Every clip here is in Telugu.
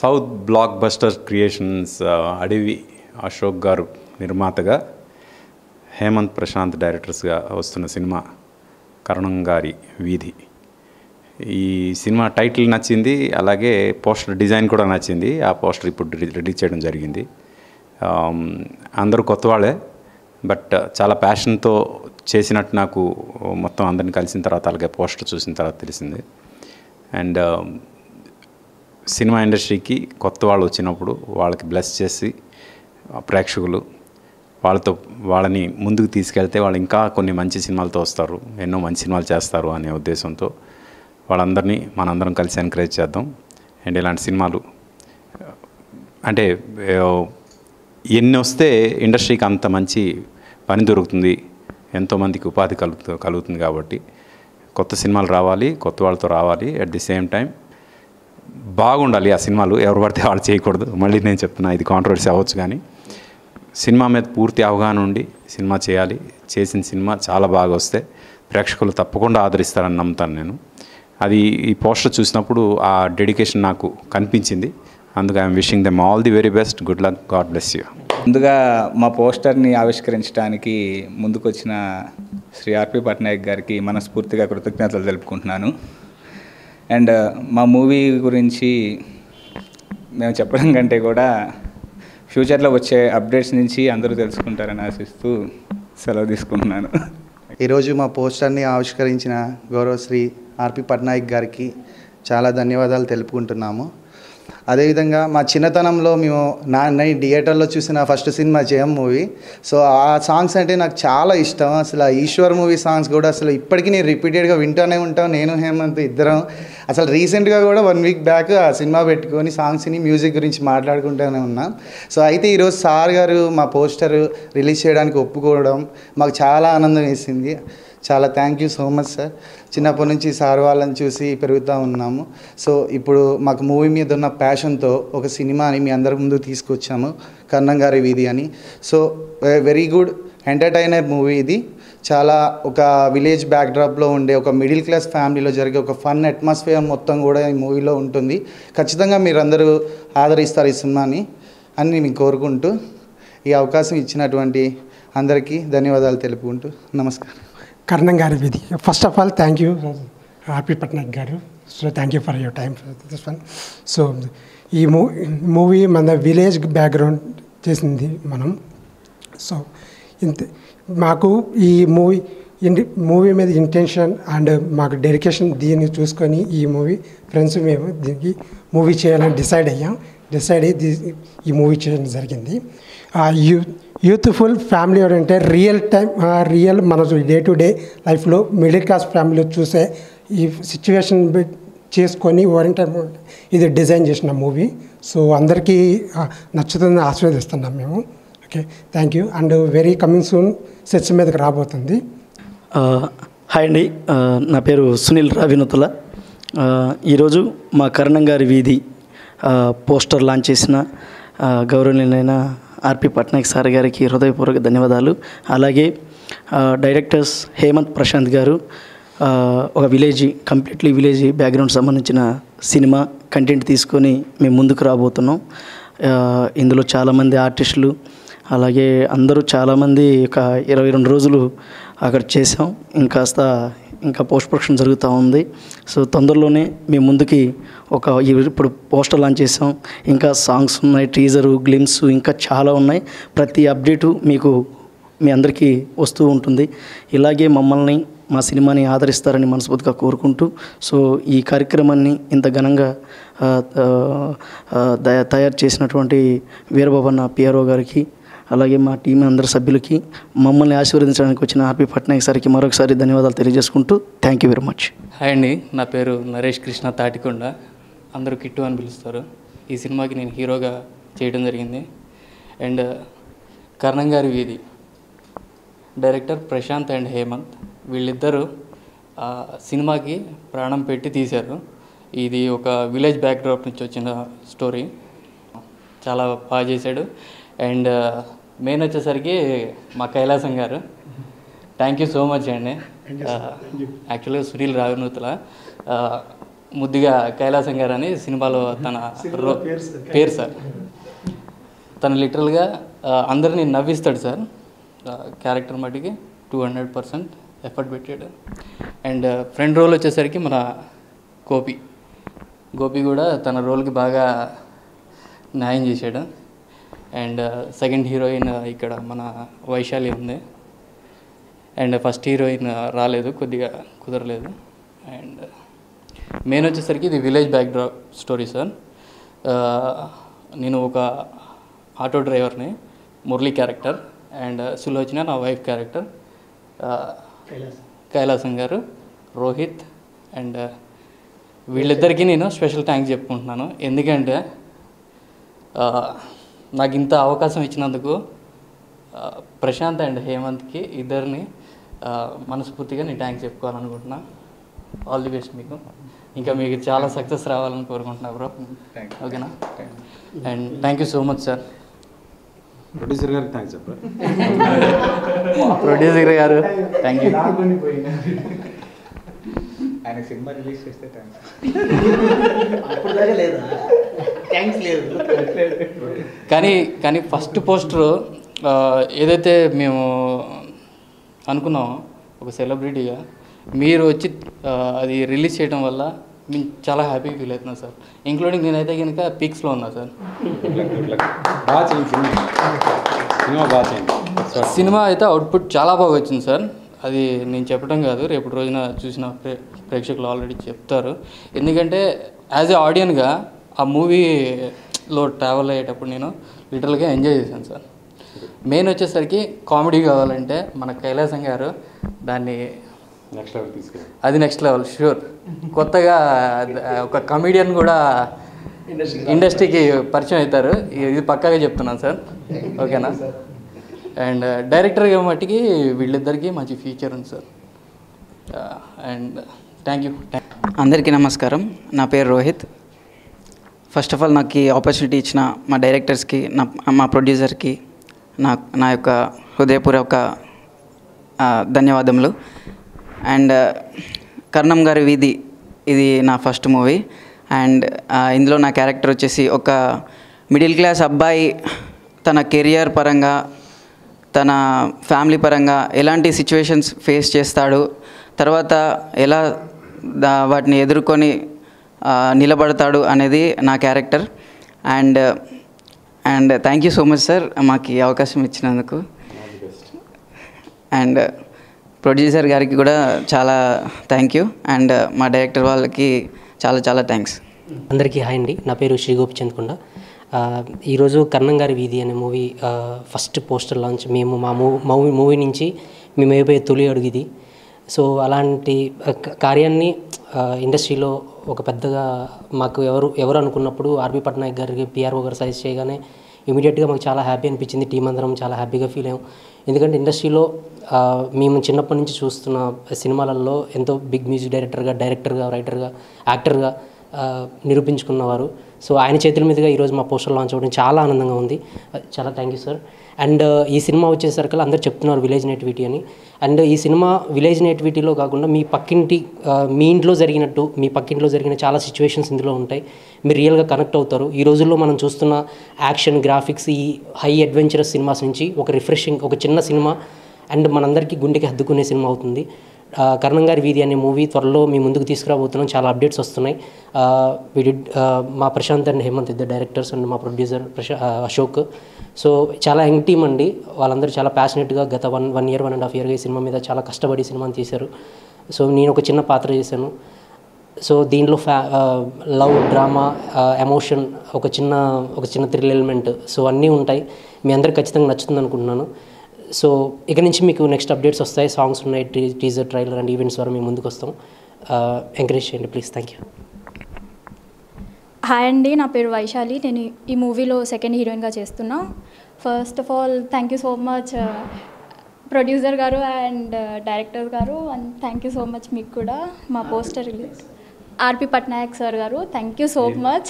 సౌత్ బ్లాక్ బస్టర్ క్రియేషన్స్ అడవి అశోక్ గారు నిర్మాతగా, హేమంత్ ప్రశాంత్ డైరెక్టర్స్గా వస్తున్న సినిమా కరణం గారి వీధి. ఈ సినిమా టైటిల్ నచ్చింది, అలాగే పోస్టర్ డిజైన్ కూడా నచ్చింది. ఆ పోస్టర్ ఇప్పుడు రిలీజ్ చేయడం జరిగింది. అందరూ కొత్త వాళ్ళే, బట్ చాలా ప్యాషన్తో చేసినట్టు నాకు మొత్తం అందరిని కలిసిన తర్వాత, అలాగే పోస్టర్ చూసిన తర్వాత తెలిసింది. అండ్ సినిమా ఇండస్ట్రీకి కొత్త వాళ్ళు వచ్చినప్పుడు వాళ్ళకి బ్లెస్ చేసి ప్రేక్షకులు వాళ్ళని ముందుకు తీసుకెళ్తే వాళ్ళు ఇంకా కొన్ని మంచి సినిమాలతో వస్తారు, ఎన్నో మంచి సినిమాలు చేస్తారు అనే ఉద్దేశంతో వాళ్ళందరినీ మనందరం కలిసి ఎంకరేజ్ చేద్దాం. అండ్ ఇలాంటి సినిమాలు అంటే ఎన్ని వస్తే ఇండస్ట్రీకి అంత మంచి పని దొరుకుతుంది, ఎంతోమందికి ఉపాధి కలుగుతుంది. కాబట్టి కొత్త సినిమాలు రావాలి, కొత్త వాళ్ళతో రావాలి. అట్ ది సేమ్ టైం బాగుండాలి ఆ సినిమాలు. ఎవరు పడితే వాళ్ళు చేయకూడదు. మళ్ళీ నేను చెప్తున్నా, ఇది కాంట్రవర్సీ అవ్వచ్చు, కానీ సినిమా మీద పూర్తి అవగాహన ఉండి సినిమా చేయాలి. చేసిన సినిమా చాలా బాగా వస్తే ప్రేక్షకులు తప్పకుండా ఆదరిస్తారని నమ్ముతాను నేను. అది ఈ పోస్టర్ చూసినప్పుడు ఆ డెడికేషన్ నాకు కనిపించింది. అందుకు I'm wishing them all the very best. Good luck. God bless you. ముందుగా మా పోస్టర్ని ఆవిష్కరించడానికి ముందుకొచ్చిన శ్రీ ఆర్పి పట్నాయక్ గారికి మనస్ఫూర్తిగా కృతజ్ఞతలు తెలుపుకుంటున్నాను. అండ్ మా మూవీ గురించి మేము చెప్పడం కంటే కూడా ఫ్యూచర్లో వచ్చే అప్డేట్స్ నుంచి అందరూ తెలుసుకుంటారని ఆశిస్తూ సెలవు తీసుకుంటున్నాను. ఈరోజు మా పోస్టర్ని ఆవిష్కరించిన గౌరవశ్రీ ఆర్పి పట్నాయక్ గారికి చాలా ధన్యవాదాలు తెలుపుకుంటున్నాము. అదేవిధంగా మా చిన్నతనంలో మేము నేను థియేటర్లో చూసిన ఫస్ట్ సినిమా జయం మూవీ. సో ఆ సాంగ్స్ అంటే నాకు చాలా ఇష్టం. అసలు ఆ ఈశ్వర్ మూవీ సాంగ్స్ కూడా అసలు ఇప్పటికీ నేను రిపీటెడ్గా వింటూనే ఉంటాను. నేను హేమంత్ ఇద్దరం అసలు రీసెంట్గా కూడా 1 వీక్ బ్యాక్ ఆ సినిమా పెట్టుకొని సాంగ్స్ని మ్యూజిక్ గురించి మాట్లాడుకుంటూనే ఉన్నాం. సో అయితే ఈరోజు సార్ గారు మా పోస్టర్ రిలీజ్ చేయడానికి ఒప్పుకోవడం మాకు చాలా ఆనందం వేసింది. చాలా thank you so much sir. చిన్నప్పటి నుంచి సార్ వాళ్ళని చూసి పెరుగుతూ ఉన్నాము. సో ఇప్పుడు మాకు మూవీ మీద ఉన్న ప్యాషన్తో ఒక సినిమాని మీ అందరి ముందు తీసుకొచ్చాము, కరణం గారి వీధి అని. So very good entertainer movie ఇది. చాలా ఒక విలేజ్ బ్యాక్డ్రాప్లో ఉండే ఒక మిడిల్ క్లాస్ ఫ్యామిలీలో జరిగే ఒక ఫన్ అట్మాస్ఫియర్ మొత్తం కూడా ఈ మూవీలో ఉంటుంది. ఖచ్చితంగా మీరందరూ ఆదరిస్తారు ఈ సినిమాని అని మేము కోరుకుంటూ ఈ అవకాశం ఇచ్చినటువంటి అందరికీ ధన్యవాదాలు తెలుపుకుంటూ నమస్కారం. కరణం గారి వీధి. First of all thank you RP Patnaik garu. So thank you for your time for this one. So ఈ మూవీ మన విలేజ్ బ్యాక్గ్రౌండ్ చేసింది మనం. సో ఇంత మాకు ఈ మూవీ మీద ఇంటెన్షన్ అండ్ మాకు డెడికేషన్ దీన్ని చూసుకొని ఈ మూవీ ఫ్రెండ్స్ మేము దీనికి మూవీ చేయాలని డిసైడ్ అయ్యి ఈ మూవీ చేయడం జరిగింది. యూత్ఫుల్ ఫ్యామిలీ ఓరియంటెడ్ రియల్ మన డే టు డే లైఫ్లో మిడిల్ క్లాస్ ఫ్యామిలీలో చూసే ఈ సిచ్యువేషన్ చేసుకొని ఓరియంటెడ్ ఇది డిజైన్ చేసిన మూవీ. సో అందరికీ నచ్చుతుందని ఆస్వాదిస్తున్నాం మేము. Okay, thank you. And very coming soon sets మీదకి రాబోతుంది. హాయ్ అండి, నా పేరు సునీల్ రావినతుల. ఈరోజు మా కరణం గారి వీధి పోస్టర్ లాంచ్ చేసిన గౌరవనీయులైన ఆర్పి పట్నాయక్ సార్ గారికి హృదయపూర్వక ధన్యవాదాలు. అలాగే డైరెక్టర్స్ హేమంత్ ప్రశాంత్ గారు ఒక కంప్లీట్లీ విలేజ్ బ్యాక్గ్రౌండ్ సంబంధించిన సినిమా కంటెంట్ తీసుకొని మేము ముందుకు రాబోతున్నాం. ఇందులో చాలామంది ఆర్టిస్టులు, అలాగే అందరూ చాలామంది ఒక 22 రోజులు అక్కడ చేసాం. ఇంకా పోస్ట్ ప్రొడక్షన్ జరుగుతూ ఉంది. సో తొందరలోనే మేము ముందుకి ఇప్పుడు పోస్టర్ లాంచ్ చేసాం. ఇంకా సాంగ్స్ ఉన్నాయి, టీజరు, గ్లిమ్స్ ఇంకా చాలా ఉన్నాయి. ప్రతి అప్డేటు మీ అందరికీ వస్తూ ఉంటుంది. ఇలాగే మమ్మల్ని, మా సినిమాని ఆదరిస్తారని మనస్ఫూర్తిగా కోరుకుంటూ, సో ఈ కార్యక్రమాన్ని ఇంత ఘనంగా తయారు చేసినటువంటి వీరబాబన్న పిఆర్ఓ గారికి, అలాగే మా టీం అందరి సభ్యులకి, మమ్మల్ని ఆశీర్వదించడానికి వచ్చిన ఆర్పి పట్నాయక్ సార్కి మరొకసారి ధన్యవాదాలు తెలియజేసుకుంటూ thank you very much. Hi అండి, నా పేరు నరేష్ కృష్ణ తాటికొండ, అందరూ కిట్టు అని పిలుస్తారు. ఈ సినిమాకి నేను హీరోగా చేయడం జరిగింది. అండ్ కరణం గారి వీధి డైరెక్టర్ ప్రశాంత్ అండ్ హేమంత్, వీళ్ళిద్దరూ సినిమాకి ప్రాణం పెట్టి తీశారు. ఇది ఒక విలేజ్ బ్యాక్డ్రాప్ నుంచి వచ్చిన స్టోరీ. చాలా బాగా చేశాడు. అండ్ మెయిన్ వచ్చేసరికి మా కైలాసం గారు, థ్యాంక్ యూ సో మచ్ అండి. యాక్చువల్గా సునీల్ రావినూతుల ముద్దుగా కైలాసం గారు అని సినిమాలో తన పేరు సార్. తను లిటరల్గా అందరినీ నవ్విస్తాడు సార్. క్యారెక్టర్ మటుకి 200% ఎఫర్ట్ పెట్టాడు. అండ్ ఫ్రెండ్ రోల్ వచ్చేసరికి మన గోపి కూడా తన రోల్కి బాగా న్యాయం చేశాడు. అండ్ సెకండ్ హీరోయిన్ ఇక్కడ మన వైశాలి ఉంది. అండ్ ఫస్ట్ హీరోయిన్ రాలేదు, కొద్దిగా కుదరలేదు. అండ్ మెయిన్ వచ్చేసరికి ఇది విలేజ్ బ్యాక్డ్రాప్ స్టోరీ సార్. నేను ఒక ఆటో డ్రైవర్ని, మురళి క్యారెక్టర్, అండ్ సులోచన నా వైఫ్ క్యారెక్టర్, కైలాసం గారు, రోహిత్. అండ్ వీళ్ళిద్దరికీ నేను స్పెషల్ థ్యాంక్స్ చెప్పుకుంటున్నాను. ఎందుకంటే నాకు ఇంత అవకాశం ఇచ్చినందుకు ప్రశాంత్ అండ్ హేమంత్కి ఇద్దరిని మనస్ఫూర్తిగా నేను థ్యాంక్స్ చెప్పుకోవాలనుకుంటున్నా. ఆల్ ది బెస్ట్ మీకు. ఇంకా మీకు చాలా సక్సెస్ రావాలని కోరుకుంటున్నా బ్రో. ఓకేనా? And thank you so much sir. Producer గారికి థ్యాంక్స్ చెప్పరా. ప్రొడ్యూసర్ గారు థ్యాంక్ యూ. ఆయన సినిమా రిలీజ్ చేస్తే థ్యాంక్స్. కానీ ఫస్ట్ పోస్టర్ ఏదైతే మేము అనుకున్నామో ఒక సెలబ్రిటీగా మీరు వచ్చి అది రిలీజ్ చేయడం వల్ల మేము చాలా హ్యాపీగా ఫీల్ అవుతున్నాం సార్. ఇంక్లూడింగ్ నేనైతే కనుక పీక్స్లో ఉన్నా సార్. సినిమా అయితే అవుట్పుట్ చాలా బాగా వచ్చింది సార్. అది నేను చెప్పడం కాదు, రేపు రోజున చూసిన ప్రేక్షకులు ఆల్రెడీ చెప్తారు. ఎందుకంటే యాజ్ ఏ ఆడియన్గా ఆ మూవీలో ట్రావెల్ అయ్యేటప్పుడు నేను లిటరల్గా ఎంజాయ్ చేశాను సార్. మెయిన్ వచ్చేసరికి కామెడీ కావాలంటే మన కైలాసం గారు దాన్ని నెక్స్ట్ లెవెల్ తీసుకెళ్ళి అది నెక్స్ట్ లెవెల్ షూర్. కొత్తగా ఒక కమెడియన్ కూడా ఇండస్ట్రీకి పరిచయం అవుతారు, ఇది పక్కాగా చెప్తున్నాను సార్. ఓకేనా? అండ్ డైరెక్టర్గా మట్టికి వీళ్ళిద్దరికీ మంచి ఫ్యూచర్ ఉంది సార్. And thank you. అందరికీ నమస్కారం. నా పేరు రోహిత్. ఫస్ట్ ఆఫ్ ఆల్ నాకు ఈ ఆపర్చునిటీ ఇచ్చిన మా డైరెక్టర్స్కి, మా ప్రొడ్యూసర్కి నా యొక్క హృదయపూర్వక ధన్యవాదములు. అండ్ కర్ణం గారి వీధి ఇది నా ఫస్ట్ మూవీ. అండ్ ఇందులో నా క్యారెక్టర్ వచ్చేసి ఒక మిడిల్ క్లాస్ అబ్బాయి తన కెరియర్ పరంగా, తన ఫ్యామిలీ పరంగా ఎలాంటి సిచ్యువేషన్స్ ఫేస్ చేస్తాడు, తర్వాత ఎలా వాటిని ఎదుర్కొని నిలబడతాడు అనేది నా character. And thank you so much sir మాకు ఈ అవకాశం ఇచ్చినందుకు. అండ్ ప్రొడ్యూసర్ గారికి కూడా చాలా థ్యాంక్ యూ. అండ్ మా డైరెక్టర్ వాళ్ళకి చాలా చాలా థ్యాంక్స్. అందరికీ హాయ్ అండి. నా పేరు శ్రీ గోపిచంద్కొండ. ఈరోజు కర్ణం గారి వీధి అనే మూవీ ఫస్ట్ పోస్టర్ లాంచ్. మేము మా మూవీ నుంచి మేము అయిపోయే తొలి అడుగు ఇది. సో అలాంటి కార్యాన్ని ఇండస్ట్రీలో ఒక పెద్దగా మాకు ఎవరు అనుకున్నప్పుడు ఆర్పి పట్నాయక్ గారికి పిఆర్ఓ గారు సజెస్ట్ చేయగానే ఇమీడియట్గా మాకు చాలా హ్యాపీ అనిపించింది. టీం అందరం చాలా హ్యాపీగా ఫీల్ అయ్యాం. ఎందుకంటే ఇండస్ట్రీలో మేము చిన్నప్పటి నుంచి చూస్తున్న సినిమాలలో ఎంతో బిగ్ మ్యూజిక్ డైరెక్టర్గా రైటర్గా యాక్టర్గా నిరూపించుకున్నవారు. సో ఆయన చేతుల మీదుగా ఈరోజు మా పోస్టర్ లాంచ్ అవ్వడం చాలా ఆనందంగా ఉంది. చాలా థ్యాంక్ యూ సార్. అండ్ ఈ సినిమా వచ్చేసరికి అందరూ చెప్తున్నారు విలేజ్ నేటివిటీ అని. అండ్ ఈ సినిమా విలేజ్ నేటివిటీలో కాకుండా మీ పక్కింటి మీ ఇంట్లో జరిగినట్టు మీ పక్కింట్లో జరిగిన చాలా సిచ్యువేషన్స్ ఇందులో ఉంటాయి. మీరు రియల్గా కనెక్ట్ అవుతారు. ఈ రోజుల్లో మనం చూస్తున్న యాక్షన్ గ్రాఫిక్స్, ఈ హై అడ్వెంచరస్ సినిమాస్ నుంచి ఒక రిఫ్రెషింగ్ ఒక చిన్న సినిమా అండ్ మనందరికీ గుండెకి హద్దుకునే సినిమా అవుతుంది. కర్ణం గారి వీధి అనే మూవీ త్వరలో మీ ముందుకు తీసుకురాబోతున్నాం. చాలా అప్డేట్స్ వస్తున్నాయి. మా ప్రశాంత్ అండ్ హేమంత్ ఇద్దరు డైరెక్టర్స్ అండ్ మా ప్రొడ్యూసర్ అశోక్. సో చాలా యంగ్ టీమ్ అండి. వాళ్ళందరూ చాలా ప్యాషనెట్గా గత 1 year 1.5 year ఈ సినిమా మీద చాలా కష్టపడి సినిమాని తీశారు. సో నేను ఒక చిన్న పాత్ర చేశాను. సో దీంట్లో లవ్, డ్రామా, ఎమోషన్, ఒక చిన్న థ్రిల్ ఎలిమెంట్, సో అన్నీ ఉంటాయి. మీ అందరికి ఖచ్చితంగా నచ్చుతుంది అనుకుంటున్నాను. సో ఇక నుంచి మీకు నెక్స్ట్ అప్డేట్స్ వస్తాయి. సాంగ్స్ ఉన్నాయి, టీజర్, ట్రైలర్ అండ్ ఈవెంట్స్ ద్వారా మేము ముందుకు వస్తాం. ఎంకరేజ్ చేయండి ప్లీజ్. Thank you. హాయ్ అండి, నా పేరు వైశాలి. నేను ఈ మూవీలో సెకండ్ హీరోయిన్గా చేస్తున్నా. First of all thank you so much producer గారు అండ్ డైరెక్టర్ గారు, and thank you so much మీకు కూడా. మా పోస్టర్ రిలీజ్ ఆర్పి పట్నాయక్ సార్ గారు, థ్యాంక్ యూ సో మచ్.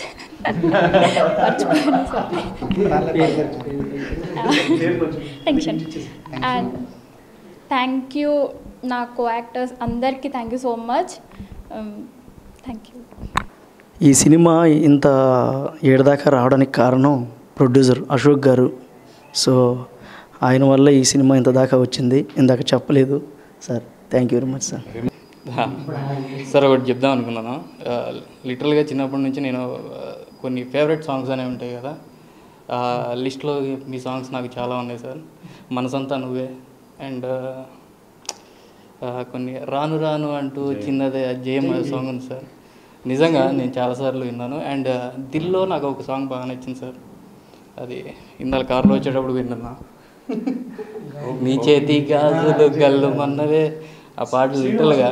మర్చిపోయాను sir. Tension. And thank you నా కో యాక్టర్స్ అందరికీ thank you so much. Thank you. ఈ సినిమా ఇంత ఏడదాకా రావడానికి కారణం ప్రొడ్యూసర్ అశోక్ గారు. సో ఆయన వల్ల ఈ సినిమా ఇంత దాకా వచ్చింది. ఇందాక చెప్పలేదు sir. Thank you very much sir. Sir ఒకటి చెప్దాం అనుకున్నాను. లిటరల్గా చిన్నప్పటి నుంచి నేను కొన్ని ఫేవరెట్ సాంగ్స్ అనేవి ఉంటాయి కదా, లిస్ట్లో మీ సాంగ్స్ నాకు చాలా ఉన్నాయి సార్. మనసంతా నువ్వే అండ్ కొన్ని రాను రాను అంటూ చిన్నదే జేఎం సాంగ్ ఉంది సార్. నిజంగా నేను చాలాసార్లు విన్నాను. అండ్ దిల్లో నాకు ఒక సాంగ్ బాగా నచ్చింది సార్. అది ఇందాక కార్లో వచ్చేటప్పుడు విన్నా, నీ చేతి గాజులు గల్లు మన్నవే. ఆ పాట లిటరల్గా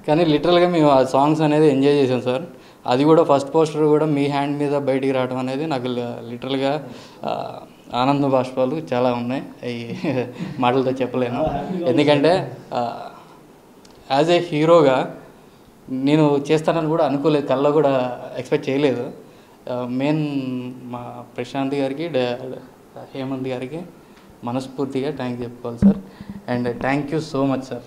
కానీ లిటరల్గా మేము ఆ సాంగ్స్ అనేది ఎంజాయ్ చేసాం సార్. అది కూడా ఫస్ట్ పోస్టర్ కూడా మీ హ్యాండ్ మీద బయటికి రావడం అనేది నాకు లిటరల్గా ఆనంద బాష్పాలు చాలా ఉన్నాయి. అవి మాటలతో చెప్పలేను. ఎందుకంటే యాజ్ ఏ హీరోగా నేను చేస్తానని కూడా అనుకోలేదు, కల్లో కూడా ఎక్స్పెక్ట్ చేయలేదు. మెయిన్ మా ప్రశాంత్ గారికి హేమంత్ గారికి మనస్ఫూర్తిగా థ్యాంక్ చెప్పుకోవాలి sir. And thank you so much sir.